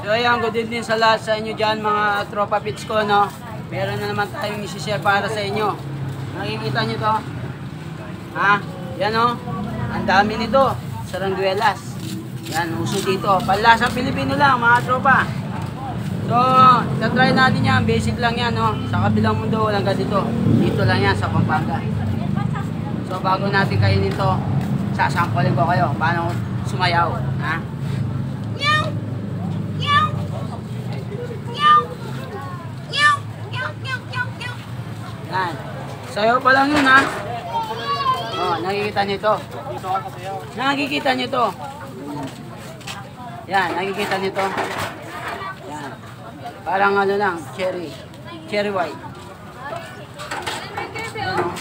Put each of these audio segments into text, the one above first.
So ayan, good evening sa lahat sa inyo dyan mga tropa pits ko, no? Meron na naman tayong isi-share para sa inyo. Nakikita nyo to? Ha? Yan o. Ang dami nito. Sarangguelas. Yan, uso dito. Panlasang Pilipino lang mga tropa. So, tatry natin yan. Basic lang yan, no? Sa kabilang mundo, walang ganito. Dito lang yan sa Pampanga. So, bago natin kainin to, sasampolin ko kayo. Paano sumayaw, ha? Yan. Sayaw pa lang yun, ha? Oh, nakikita nyo to. Nakikita nyo to. Yan, nakikita nyo to. Yan. Parang ano lang, cherry. Cherry white. Yan, oh.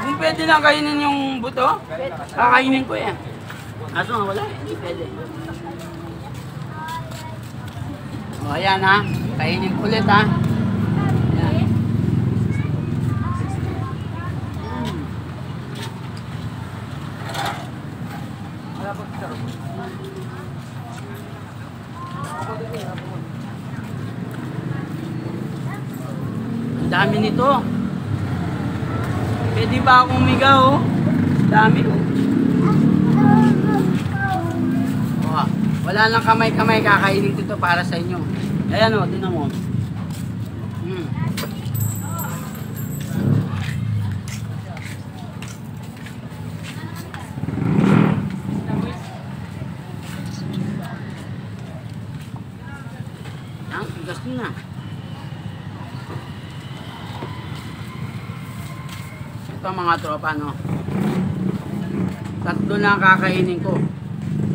Kung pwede lang kainin yung buto, kakainin ko yan. Kaso nga wala, hindi pwede. O ayan ha, kainin ko ulit ha. Ayan. Ang dami nito. Pwede ba akong umiga, oh? Dami, oh. Oh, wala lang kamay-kamay, kakainin ko ito para sa inyo. Ayan, oh, tinan mo. Ang tigas na. Ito mga tropa, no? Tatlo na kakainin ko.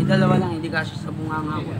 Dalawa lang, hindi kasi sa bunganga ko.